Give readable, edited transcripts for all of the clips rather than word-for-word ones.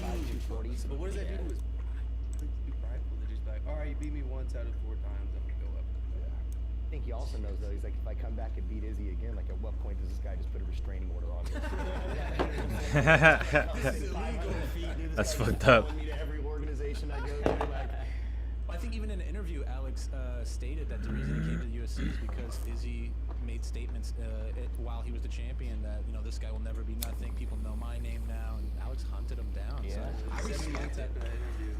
240. But what does that do to his prideful? They're just like, all right, you beat me once out of 4 times, I'm gonna go up. I think he also knows though. He's like, if I come back and beat Izzy again, like at what point does this guy just put a restraining order on me? That's fucked up. Every organization I go to, like. I think even in an interview, Alex stated that the reason he came to the UFC is because Izzy made statements while he was the champion that, you know, this guy will never be nothing. People know my name now, and Alex hunted him down. Yeah. So I respect it.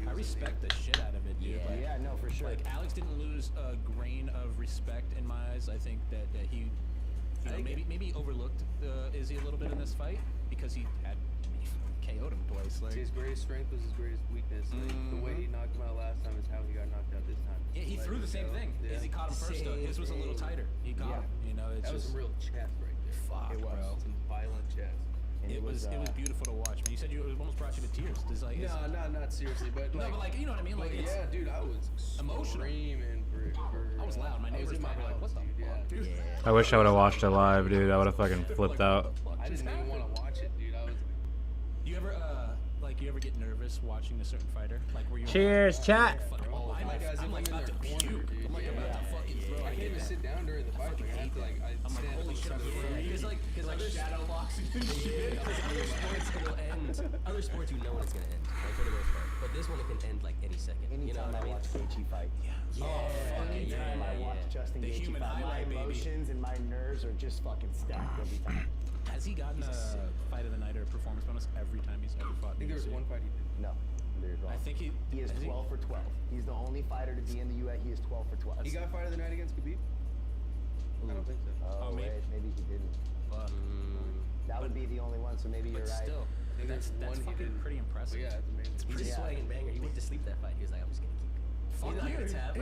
I respect the shit out of it, dude. Yeah, yeah, no, for sure. Like Alex didn't lose a grain of respect in my eyes. I think that he, you know, maybe he overlooked Izzy a little bit in this fight because he KO'd him twice. Like his greatest strength was his greatest weakness. Like, the way he knocked him out last time is how he got knocked out this time. Yeah, he threw the same thing. Yeah. Izzy caught him first though. His was a little tighter. He caught him. You know, it's that was just some real chest right there. fuck, It was bro. some violent chest. It was beautiful to watch, man. You said it almost brought you to tears. It's like, not seriously, but like, no, but like, you know what I mean? Like, it's yeah, dude, I was emotional. Screaming for I was loud. My neighbors probably like, what the fuck, dude? Yeah. I wish I would have watched it live, dude. I would have fucking flipped out. I didn't even want to watch it, dude. I was. You ever you ever get nervous watching a certain fighter? Like where you Cheers, chat. I'm like about to puke. I'm like about to fucking throw. I can't even sit down during the fight. I have to like, I'm like, holy shit. Because like shadow box and shit. Other sports it'll end. Other sports you know when it's gonna end, like for the most part. But this one it can end like any second. Anytime I watch Gaethje fight. Anytime I watch Justin Gaethje fight, my emotions and my nerves are just fucking stacked every time. Has he gotten a fight of the night or a performance bonus every time he's ever fought? I think there was one fight he did. No, there's wrong. I think he is 12 for 12. He's the only fighter to be in the UFC. He is 12 for 12. He got fight of the night against Khabib? I don't think so. Oh, wait, maybe he didn't. That would be the only one, so maybe you're right. Still, I think that's fucking pretty impressive. But yeah, it's amazing. He's a swag and banger. He went to sleep that fight. He was like, I'm just gonna keep going. Fuck He's not gonna tap.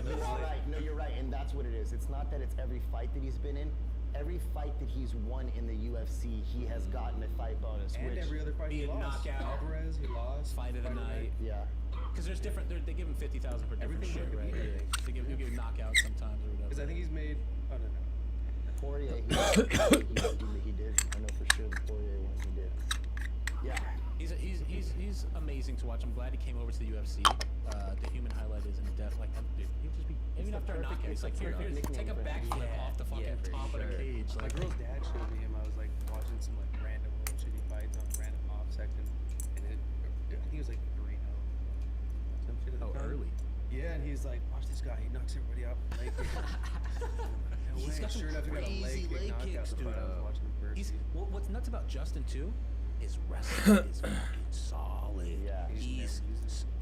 You're all right. No, you're right, and that's what it is. It's not that it's every fight that he's been in. Every fight that he's won in the UFC, he has gotten a fight bonus. And every other fight he lost. Knockout. Alvarez, he lost. Fight of the night. Yeah. Because there's different. They give him 50,000 for different shit, right? They give knockouts sometimes or whatever. Because I think he's made. I don't know. Poirier, he did. I know for sure the Poirier one he did. Yeah. He's amazing to watch. I'm glad he came over to the UFC. The human highlight is in depth. Like, dude, he'd just be even after a knockout. He's like, here, take a backflip off the fucking top of the cage. My Like, girl's dad showed me him. I was like watching some like random little shitty fights on random off section, and I think he was like 3-0. Some shit at the time. early. Yeah, and he's like, watch this guy. He knocks everybody out. Leg kick. He's got some sure enough, he got a crazy leg knockout kicks, the dude. fight I was watching him first. What's nuts about Justin too is wrestling is fucking solid. Yeah. He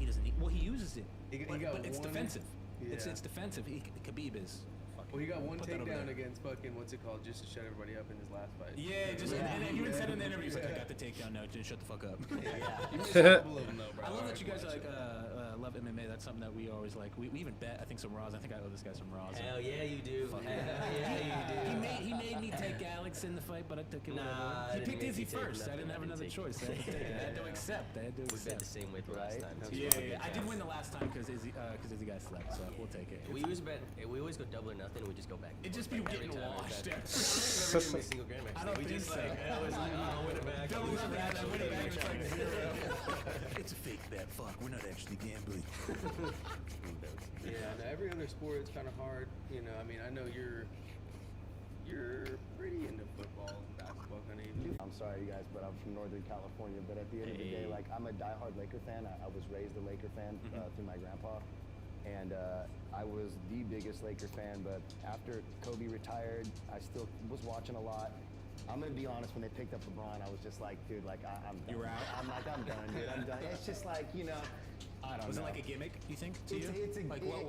doesn't need. Well, he uses it, He but got it's one- defensive. Yeah. It's defensive. Khabib is. Well, he got one Put that over takedown there. against fucking what's it called, just to shut everybody up in his last fight. Yeah, just and he even said in the interview, he's like, I got the takedown now, just shut the fuck up. You missed a couple of them though, bro. I love that you guys like love MMA. That's something that we always like. We even bet. I think some Raws. I think I owe this guy some Raws. Hell yeah, you do. Fuck Hell yeah. yeah, you do. He made me take Alex in the fight, but I took it. Nah, whatever. I He didn't picked make Izzy you take first. I nothing. didn't have I didn't another take choice. I had to take it. I had to accept. I had to We bet the accept. same way the last time. too. Yeah, I did win the last time because Izzy got slept, so we'll take it. We always bet. We always go double or nothing. We just go back. It just be Every getting time we washed. bet. Never give me a single gram. I Actually, don't we think just so. like it was like, oh, win it back. Double lose it nothing, back. I win it back, it's like zero. It's a fake bet. Fuck, we're not actually gambling. Yeah, no, every other sport it's kind of hard. You know, I mean, I know you're pretty into football and basketball, kind of. I'm sorry, you guys, but I'm from Northern California. But at the end of the day, like, I'm a diehard Laker fan. I was raised a Laker fan through my grandpa. And I was the biggest Laker fan, but after Kobe retired, I still was watching a lot. I'm gonna be honest, when they picked up LeBron, I was just like, dude, like, I'm done. You were out? I'm like, I'm done, dude, I'm done. It's just like, you know, I don't know. Was it like a gimmick, you think, to you?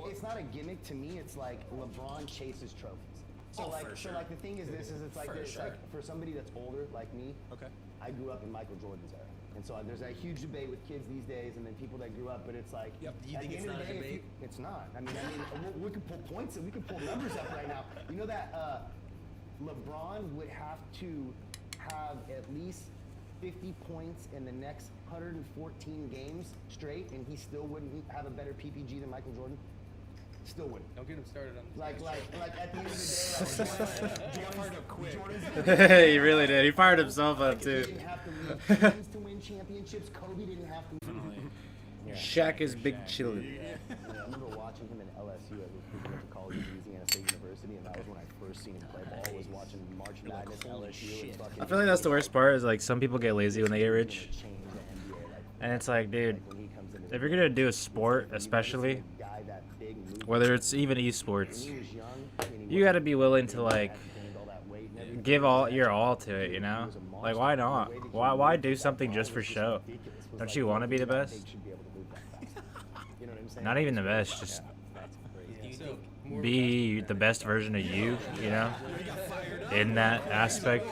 It's not a gimmick to me, it's like LeBron chases trophies. So so like the thing is this, is it's like, like for somebody that's older, like me, Okay. I grew up in Michael Jordan's era. And so there's a huge debate with kids these days, and then people that grew up. But it's like, Yep. Do you at think the it's end of not the a day, debate? it's not. I mean, we could pull points and we could pull numbers up right now. You know that LeBron would have to have at least 50 points in the next 114 games straight, and he still wouldn't have a better PPG than Michael Jordan. Still wouldn't. Don't get him started on this. Like at the end of the day, He really did. He fired himself up he too. didn't have to lead teams to win championships. Kobe didn't have to. Shaq is big chillin'. Yeah, I remember watching him in LSU. He went to college at Louisiana State University, and that was when I first seen him play ball. Was watching March Madness, LSU, and fucking. I feel like that's the worst part. Is like some people get lazy when they get rich, Change the NBA, like, and it's like, dude, when he comes in. if you're gonna do a sport, especially Guy that big, moving, whether it's even esports, he was young, and he you got to be willing to like gained all that weight and everything. give all your all to it. You know, like why not? Why do something just for show? Don't you want to be the best? Should be able to move that fast. You know what I'm saying? Not even the best, just Yeah, so more be the best version of you. You know, in that aspect.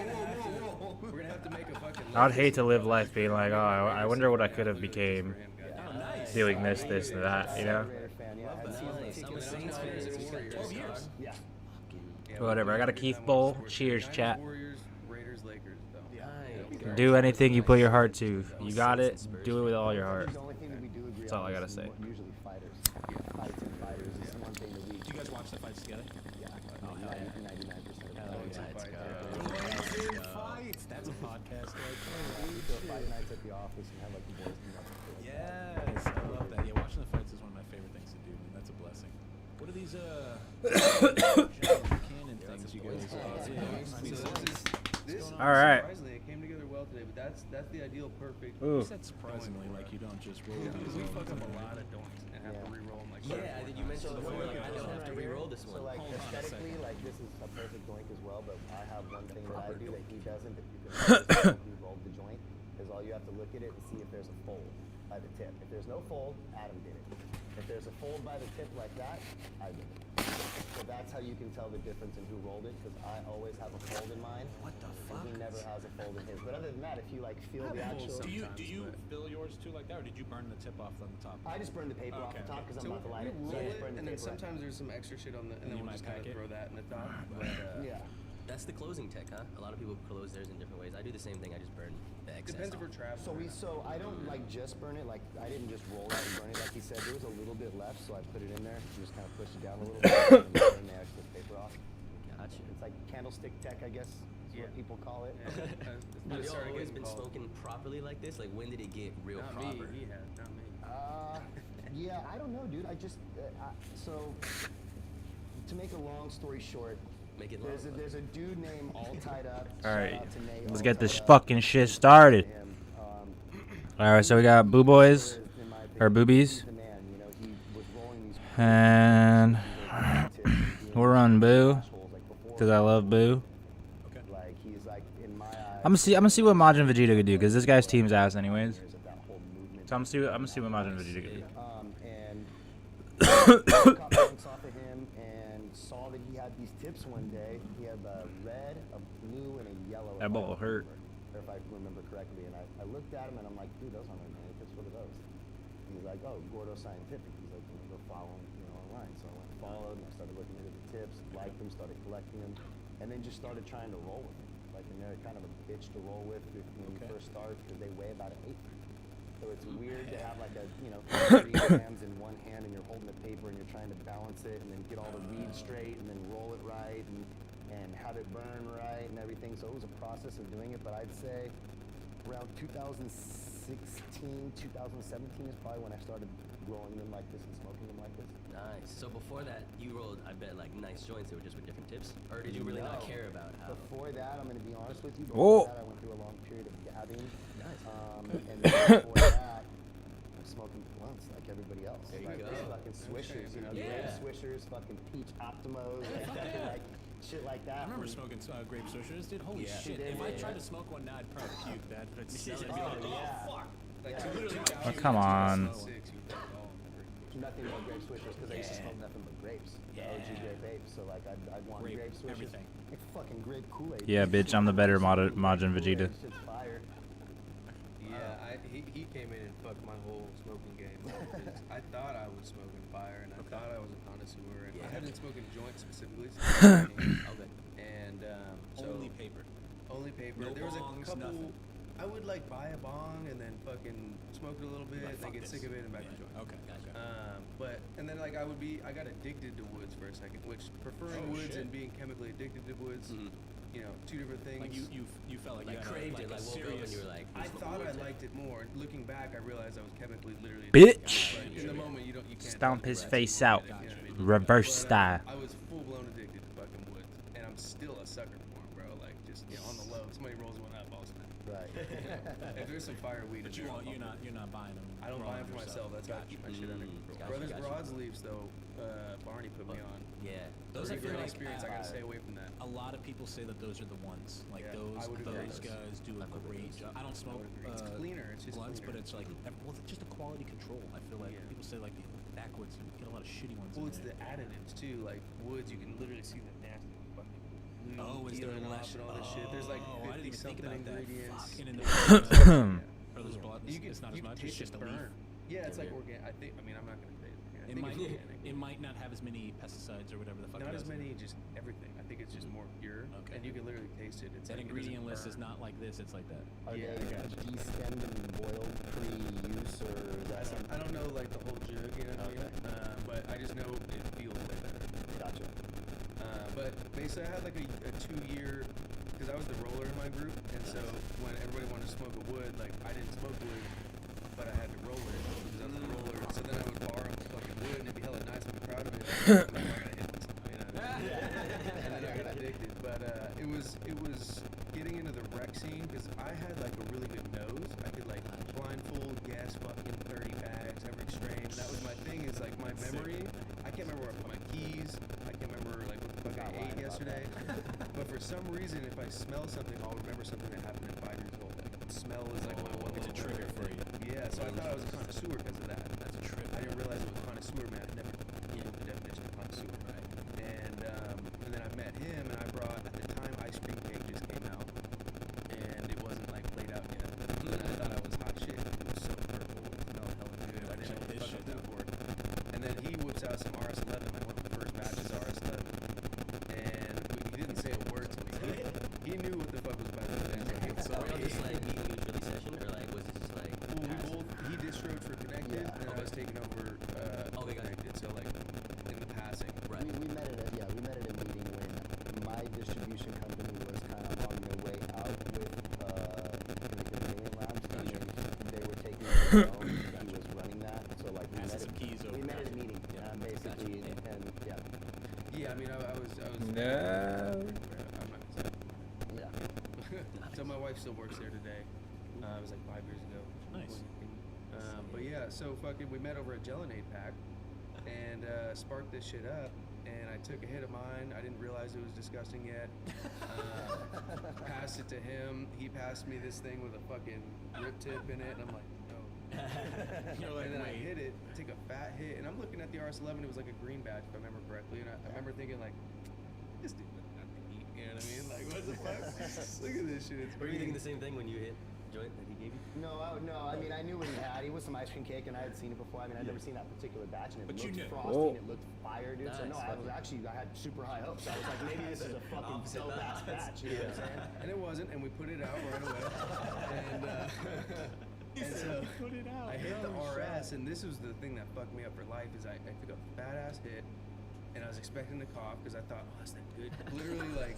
we're gonna have to make a fucking. I'd hate to live life being like, oh, I wonder what I could have became doing this, and that, you know? Raider fan, yeah. I had Nice. season I'm a Saints fan. Warriors and It's Warriors. 12 years. Yeah. Whatever, I got a Keith Bowl. Cheers, chat. Warriors, Raiders, Lakers, though. Nice. Do anything you put your heart to. You got it, do it with all your heart. The only thing that we do agree That's all on I gotta is say. Usually fighters. Fights and fighters is one thing that we. Do you guys watch the fights together? Yeah. 99% of the time. Fights. That's a podcast. We go fight nights at the office and have like the boys meet up. Yes, I love that. Yeah, watching the fights is one of my favorite things to do, man. That's a blessing. What are these canon things you guys? This All right. surprisingly, it came together well today, but that's the ideal perfect. Ooh. You said surprisingly, like you don't just roll these. We all fuck the up a time. lot of don'ts and have to re-roll them like. Yeah, I think you mentioned before, like, I don't have to re-roll this So one. like Hold on a aesthetically, second. like this is a perfect joint as well, but I have one thing that I do that he doesn't, that you can re-roll the joint, is all you have to look at it and see if there's a fold by the tip. If there's no fold, Adam did it. If there's a fold by the tip like that, I did it. So that's how you can tell the difference in who rolled it, because I always have a fold in mine. What the And fuck? he never has a fold in his. But other than that, if you like feel the have folds actual. Do you fill yours too like that, or did you burn the tip off on the top? I just burned the paper off Okay, the top because I'm So about to light we it. So roll I just it, burned the and then paper. sometimes there's some extra shit on the, and You then we'll might just kind of pack it. throw that in the top. But Yeah. That's the closing tech, huh? A lot of people close theirs in different ways. I do the same thing. I just burn the excess. depends if off. we're traveling. So I don't like just burn it. Like I didn't just roll out and burn it. Like he said, there was a little bit left, so I put it in there. Just kind of pushed it down a little bit, and then burn the extra paper off. Gotcha. It's like candlestick tech, I guess, is Yeah. what people call it. Yeah, Have just y'all started always getting been called. smoking properly like this? Like, when did it get real Not proper? me. He has, not me. Yeah, I don't know, dude. I just so to make a long story short, Make it long. there's a dude named All Tied Up. All right, Shout out to Nate, let's All get this Tied Up. fucking shit started. Him, All right, so we got Boo Boys, in my opinion, or Boobies, he's the man. You know, he was rolling these and we'll run Boo, because I love Boo. Like he's like in my eyes. I'm gonna see what Majin Vegeta could do, because this guy's team's ass anyways. of that whole movement. So I'm gonna see what Majin Vegeta could do. And caught points off of him and saw that he had these tips one day. He had a red, a blue, and a yellow. That ball hurt. Or if I remember correctly, and I looked at him and I'm like, dude, those aren't any tips. What are those? And he's like, oh, Gordo Scientific. He's like, go follow him, online. So I went and followed, and I started looking into the tips, liked them, started collecting them, and then just started trying to roll with them. Like, and they're kind of a bitch to roll with when you first start because they weigh about an eighth. So it's weird to have like a 3 grams in one hand and you're holding the paper and you're trying to balance it and then get all the reeds straight and then roll it right and have it burn right and everything. So it was a process of doing it, but I'd say around 2016, 2017 is probably when I started rolling them like this and smoking them like this. Nice. So before that, you rolled, I bet, like nice joints that were just with different tips? Or did you really not No. care about how? Before that, I'm going to be honest with you. Oh. Before that, I went through a long period of dabbing. Nice. And then before that, I'm smoking blunts like everybody else. There you Like, go. fucking swishers, Yeah. grape swishers, fucking peach optimos, like, fucking, like shit like that. I remember smoking grape swishers, dude. Holy Yeah. shit! Yeah, If I yeah, tried yeah. to smoke one now, I'd probably puke. That'd be like, Oh, oh yeah. fuck! Like, Yeah. literally, Oh, come on. Six, you think, oh, Nothing but grape swishers because I used to smoke nothing but grapes. The OG grape apes. So like I'd want Grape grape swishers. everything. Like fucking grape Kool-Aid. Yeah, bitch, I'm the better Majin Vegeta. Shit's fire. Yeah, he came in and fucked my whole smoking game up, 'cause I thought I was smoking fire and I thought I was a connoisseur and I had been smoking joints specifically since I was 18. Okay. And so Only paper. only paper. No There was a bongs, couple. nothing. I would like buy a bong and then fucking smoke it a little bit, Like, then fuck get this. sick of it, and back to Yeah. joint. Okay. Okay. And then like I got addicted to woods for a second, which preferring Oh, woods shit. and being chemically addicted to woods, you know, two different things. Like you felt like Like you had craved a, it, like a woke up serious. and you were like, I "Smoke thought I woods." liked it more. Looking back, I realized I was chemically literally Bitch. addicted. But in the moment, you can't. Stomp tell his it's face more out. addictive, you know what I mean? Reverse But, style. I was full blown addicted to fucking woods, and I'm still a sucker for them, bro. Like just on the low, somebody rolls one up, I'll snap. Right. If there's some fire weed, But in there, I'll you're fuck not buying them. I don't buy them for yourself. myself. That's how I keep my shit under control. Gotcha, Brothers gotcha. Broadleaves, though, Barney put me on. Yeah. Those I Pretty feel great like experience. I gotta stay away from that. a lot of people say that those are the ones. Like Yeah, I would agree. those guys do a great job. I don't smoke. It's cleaner. It's just blunts, cleaner. but it's like well, it's just a quality control. I feel like Yeah. people say like the backwoods, you get a lot of shitty ones. Well, in it's there. the additives too. Like woods, you can literally see the nasty fucking glue Oh, is there peeling off less? and all this shit. There's like Oh, I didn't 50 even think something about that. ingredients. Fuck. And in the are those blood? You can, It's not as you can much. It's taste just it a leaf. burn. Yeah, it's like Yeah. organic. I think. I mean, I'm not gonna say it. I It think might it's organic. it might not have as many pesticides or whatever the fuck. Not it as has in many, it. just everything. I think it's just more pure, Okay. and you can literally taste it. It's That like, it doesn't ingredient list is burn. not like this. It's like that. Are Yeah, they I gotcha. de-stemmed and boiled pre-use, or is that something? I don't know like the whole jug, you know what I mean? But I just know it feels way better. Gotcha. But basically, I had like a 2-year, because I was the roller in my group, and so when everybody wanted to smoke a wood, like I didn't smoke wood, but I had to roll it because I was the roller. So then I would borrow fucking wood, and it'd be hella nice. I'd be proud of it. I'm like, I gotta hit this, you know? And then I got addicted. But it was getting into the rec scene because I had like a really good nose. I could like blindfold guess fucking 30 bags every strain. That was my thing. Is like my memory. I can't remember where I put my keys. I can't remember like what the fuck Not I lying ate about yesterday. But for some reason, if I smell something, I'll remember something that happened at 5 years old. Like smell is like my one. It's a trigger for you. Yeah, so I thought I was a connoisseur because of that. That's a trip. I didn't realize it was connoisseur, man. I never knew the definition of connoisseur. Right. And then I met him, and I brought, at the time, Ice Cream Cake just came out, and it wasn't like played out yet. And I thought I was hot shit. It was so purple, it smelled hella good. I didn't know what the fuck I was doing for it. And then he whips out some RS11, like one of the first batches of RS11, and he didn't say a word to me. He knew what the fuck was about to happen. So were y'all just like eating mutually session, or like was it just like? Well, we passive? both, he distroed for Connected, Yeah. and I was taking over Okay, got it. Connected, so like in the passing. Right. We met at a meeting when my distribution company was kind of on their way out with like the Million Labs, and they were taking it on their own. He was running that, so like we Passing met some keys over. we met at a meeting, basically, Gotcha. and yeah, Yeah, I mean, I was. No. I'm not gonna say. yeah. So my wife still works there today. It was like 5 years ago. Nice. But yeah, so fucking, we met over a Gelinade pack, and sparked this shit up. And I took a hit of mine. I didn't realize it was disgusting yet. Passed it to him. He passed me this thing with a fucking rip tip in it, and I'm like, no. You're like, And then I wait. hit it, take a fat hit, and I'm looking at the RS11. It was like a green badge, if I remember correctly. And I remember thinking like, this dude doesn't have to eat. You know what I mean? Like, what the fuck? Look at this shit. It's Were you green. thinking the same thing when you hit joint that he gave you? No, I mean, I knew what he had. He was some ice cream cake, and I had seen it before. I mean, I'd never seen that particular batch, and it But you looked knew. frosty, Whoa. and it looked fire, dude. So no, Nice. I was actually, I had super high hopes. I was like, maybe this is a fucking Opposite dope ass vibes. batch. You know what I'm saying? And it wasn't, and we put it out right away. And so Put it out. I hit the Oh, RS, shit. and this was the thing that fucked me up for life. Is I took a fat ass hit, and I was expecting to cough because I thought, oh, that's that good. Literally, like